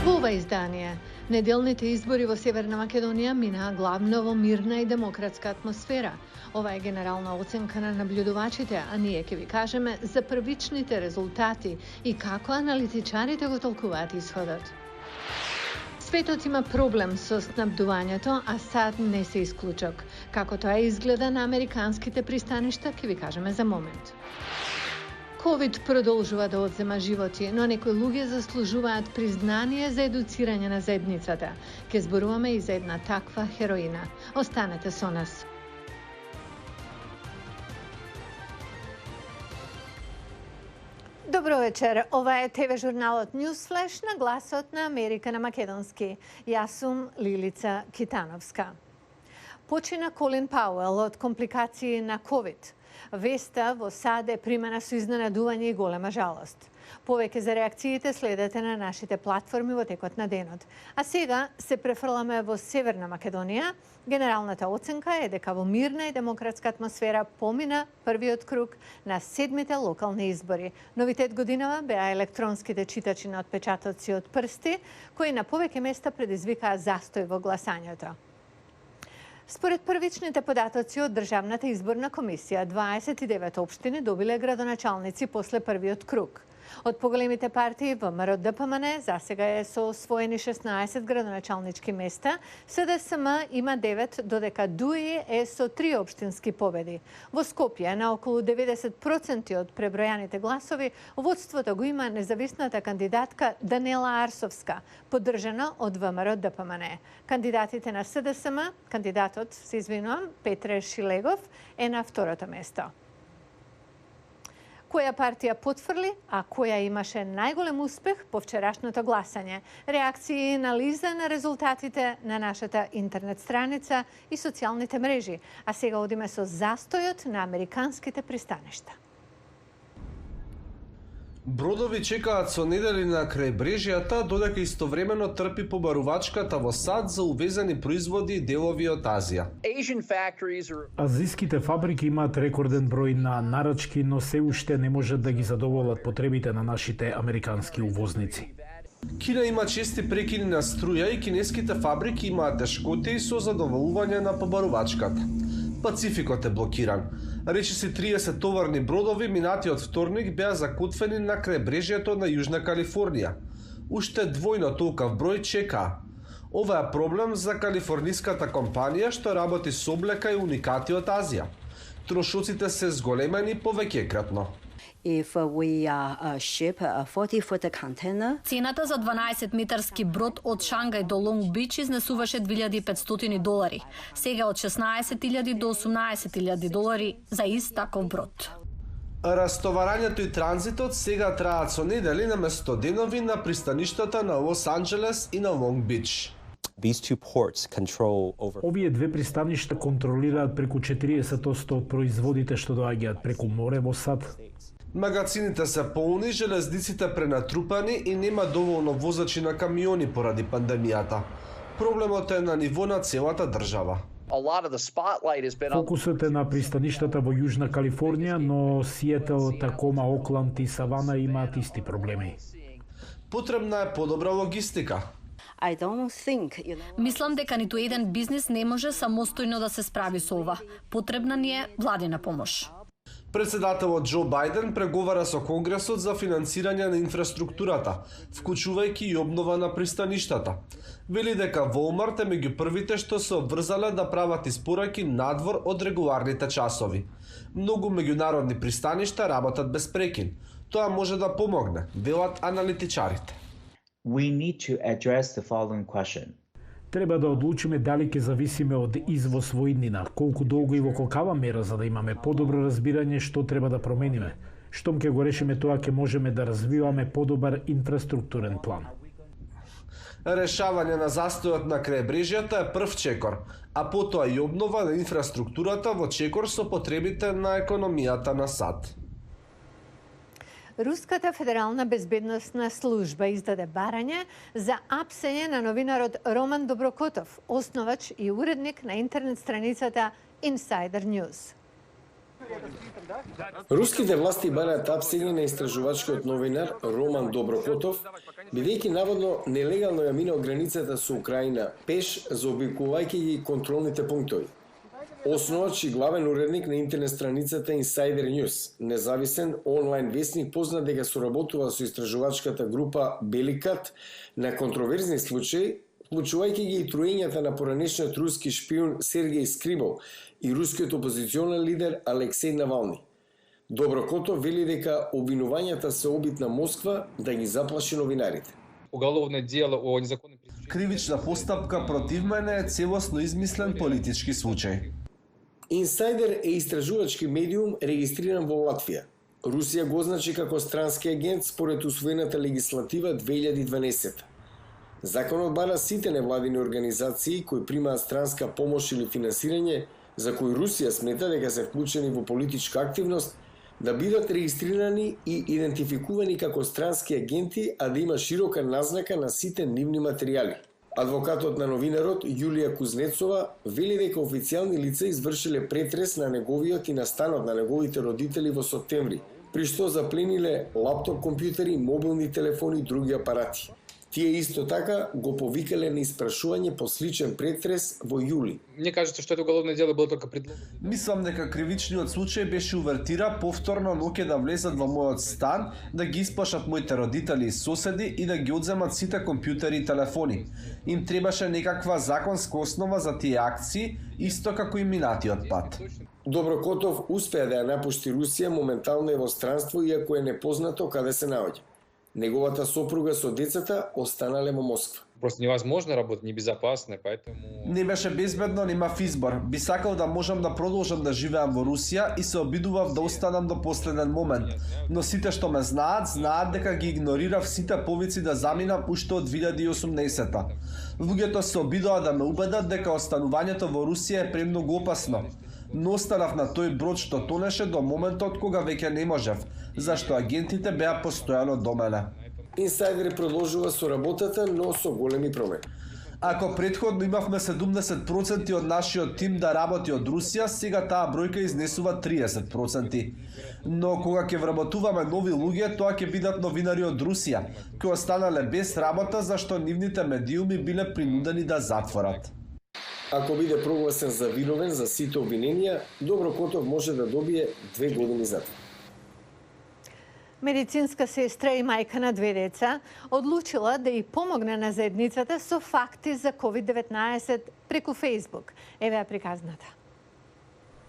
Во ова издание, неделните избори во Северна Македонија минаа главно во мирна и демократска атмосфера. Ова е генерална оценка на наблюдувачите, а ние ќе ви кажеме за првичните резултати и како аналитичарите го толкуваат исходот. Светот има проблем со снабдувањето, а САД не се исклучок. Како тоа изгледа на американските пристаништа, ќе ви кажеме за момент. Ковид продолжува да одзема животи, но некои луѓе заслужуваат признание за едуцирање на заедницата. Ке зборуваме и за една таква хероина. Останете со нас. Добро вечер. Ова е ТВ журналот Newsflash на гласот на Америка на македонски. Јас сум Лилица Китановска. Почина Колин Пауел од компликации на ковид. Веста во САД е примена со изненадување и голема жалост. Повеќе за реакциите следете на нашите платформи во текот на денот. А сега се префрламе во Северна Македонија. Генералната оценка е дека во мирна и демократска атмосфера помина првиот круг на 7-те локални избори. Новитет годинава беа електронските читачи на отпечатоци од прсти, кои на повеќе места предизвикаа застој во гласањето. Според првичните податоци од Државната изборна комисија, 29 општини добиле градоначалници после првиот круг. Од поголемите партии ВМРО ДПМН засега е со освоени 16 градоначалнички места, СДСМ има 9, додека ДУИ е со 3 општински победи. Во Скопје на околу 90% од пребројаните гласови водството го има независната кандидатка Данела Арсовска, поддржана од ВМРО ДПМН. Кандидатите на СДСМ, кандидатот, се извинувам, Петре Шилегов, е на второто место. Која партија потврли, а која имаше најголем успех по вчерашното гласање? Реакции и анализа на резултатите на нашата интернет страница и социјалните мрежи. А сега одиме со застојот на американските пристаништа. Бродови чекаат со недели на крајбрежјата, додека истовремено трпи побарувачката во САД за увезени производи и делови од Азија. Азиските фабрики имаат рекорден број на нарачки, но се уште не можат да ги задоволат потребите на нашите американски увозници. Кина има чести прекини на струја и кинеските фабрики имаат тешкоти со задоволување на побарувачката. Пацификот е блокиран. Речиси 30 товарни бродови минатиот вторник беа закотвени на крајбрежјето на Јужна Калифорнија. Уште двојно толков број чекаа. Ова е проблем за калифорниската компанија што работи со облека и уникати од Азија. Трошоците се зголемени повеќекратно. If we ship a 40-foot container. Цената за 12-метарски брод од Шангај до Лонг Бич изнесуваше $2.500. Сега од $16,000 до $18,000 за ист таков брод. Растоварањето и транзитот сега траат со недели наместо денови на пристаништата на Лос Анџелес и на Лонг Бич. Овие две пристаништа контролираат преку 40% од производите што доаѓаат преку море во САД. Магазините се полни, железниците пренатрупани и нема доволно возачи на камиони поради пандемијата. Проблемот е на ниво на целата држава. Фокусот е на пристаништата во Јужна Калифорнија, но Сиетл, Такома, Окланд и Савана имаат исти проблеми. Потребна е подобра логистика. Мислам дека ниту еден бизнис не може самостојно да се справи со ова. Потребна ни е владина помош. Председателот Џо Бајден преговара со Конгресот за финансирање на инфраструктурата, вклучувајќи и обнова на пристаништата. Вели дека Walmart е меѓу првите што се обврзале да прават испораки надвор од регуларните часови. Многу меѓународни пристаништа работат без прекин. Тоа може да помогне, велат аналитичарите. We need to address the following question. Треба да одлучиме дали ќе зависиме од извоз во иднина, колку долго и во колкава мера за да имаме подобро разбирање што треба да промениме. Штом ќе го решиме тоа, ќе можеме да развиваме подобар инфраструктурен план. Решавање на застојот на крајбрежјата е прв чекор, а потоа и обнова на инфраструктурата во чекор со потребите на економијата на САД. Руската федерална безбедносна служба издаде барање за апсење на новинарот Роман Доброкотов, основач и уредник на интернет страницата Insider News. Руските власти бараат апсење на истражувачкиот новинар Роман Доброкотов, бидејќи наводно нелегално ја минал границата со Украина пеш, заобиколувајќи ги контролните пунктови. Основач и главен уредник на интернет страницата Insider News, независен онлайн весник, познат дека соработува со истражувачката група Беликат на контроверзни случаи, вклучувајќи ги и труењата на поранешниот руски шпион Сергеј Скрибал и рускиот опозиционен лидер Алексеј Навални. Доброкотов вели дека обвинувањата се обид на Москва да ги заплаши новинарите. Уголовно дело о незаконном пресечении. Кривична постапка против мене е целосно измислен политички случај. Инсайдер е истражувачки медиум регистриран во Латвија. Русија го означи како странски агент според усвоената легислатива 2012. Законот бара сите невладини организации кои примаат странска помош или финансирање, за кои Русија смета дека се вклучени во политичка активност, да бидат регистрирани и идентификувани како странски агенти, а да има широка назнака на сите нивни материјали. Адвокатот на новинарот Јулија Кузнецова вели дека официјални лица извршиле претрес на неговиот и на станот на неговите родители во септември, при што заплениле лаптоп компјутери, мобилни телефони и други апарати. Тие исто така го повикале на испрашување по сличен претрес во јули. Мне кажется, что это уголовное дело было только предложено. Мислам дека кривичниот случај беше увертира повторно ноќе да влезат во мојот стан, да ги исплашат моите родители и соседи и да ги одземат сите компјутери и телефони. Им требаше некаква законска основа за тие акции, исто како и минатиот пат. Доброкотов успеа да ја напушти Русија, моментално е во странство, иако е непознато каде се наоѓа. Неговата сопруга со децата останале во Москва. Просто невозможно работать, небезопасно, поэтому... Не беше безбедно, немав избор. Би сакал да можам да продолжам да живеам во Русија и се обидував да останам до последен момент. Но сите што ме знаат дека ги игнорирав сите повици да заминам уште од 2018-та. Луѓето се обидоа да ме убедат дека останувањето во Русија е премногу опасно. Но останав на тој брод што тонеше до моментот кога веќе не можев, зашто агентите беа постојано до мене. Инсайдер продолжува со работата, но со големи промени. Ако претходно имавме 70% од нашиот тим да работи од Русија, сега таа бројка изнесува 30%. Но кога ќе вработуваме нови луѓе, тоа ќе бидат новинари од Русија, кои останале без работа зашто нивните медиуми биле принудени да затворат. Ако биде прогласен за виновен за сите обвиненија, Доброкотов може да добие 2 години затвор. Медицинска сестра и мајка на 2 деца одлучила да ја помогне на заедницата со факти за COVID-19 преку Facebook. Еве ја приказната.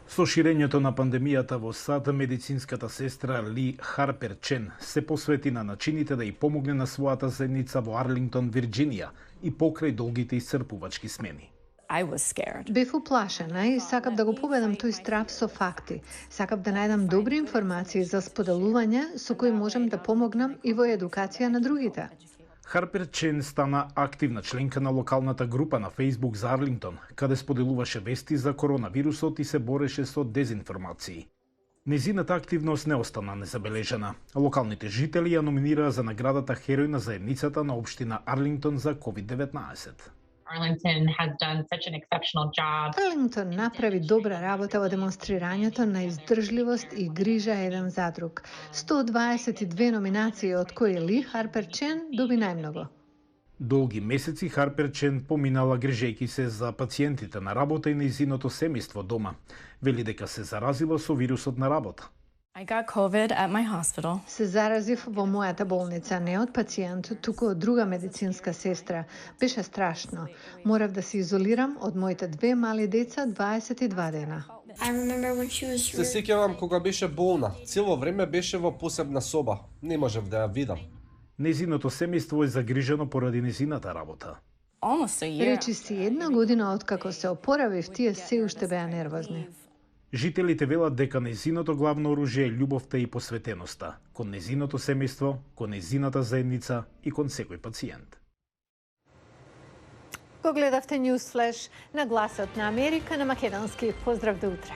Со ширењето на пандемијата во САД, медицинската сестра Ли Харпер Чен се посвети на начините да ја помогне на својата заедница во Арлингтон, Вирџинија и покрај долгите исцрпувачки смени. I was scared. Бев уплашена и сакав да го победам тој страв со факти. Сакав да најдам добри информации за споделување со кои можам да помогнам и во едукација на другите. Харпер Чен стана активна членка на локалната група на Facebook за Арлингтон, каде споделуваше вести за коронавирусот и се бореше со дезинформации. Незината активност не остана незабележана. Локалните жители ја номинираа за наградата Херој на заедницата на општина Арлингтон за COVID-19. Arlington has done such an exceptional job. Арлингтон направи добра работа во демонстрирањето на издржливост и грижа еден за друг. 122 номинации, од кои Ли Харпер Чен доби најмногу. Долги месеци Харпер Чен поминала грижејќи се за пациентите на работа и нејзиното семејство дома. Вели дека се заразила со вирусот на работа. I got COVID at my hospital. Се заразив во мојата болница, не од пациент, туку од друга медицинска сестра. Беше страшно. Морав да се изолирам од моите 2 мали деца 22 дена. Се сеќавам кога беше болна. Цело време беше во посебна соба. Не можев да ја видам. Незиното семејство е загрижено поради незината работа. Almost a year. Речи си 1 година откако се опоравив, тие се уште беа нервозни. Жителите велат дека незиното главно оружје е љубовта и посветеноста кон незиното семејство, кон незината заедница и кон секој пациент. Го гледавте News Flash на Гласот на Америка на македонски. Поздрав до утре.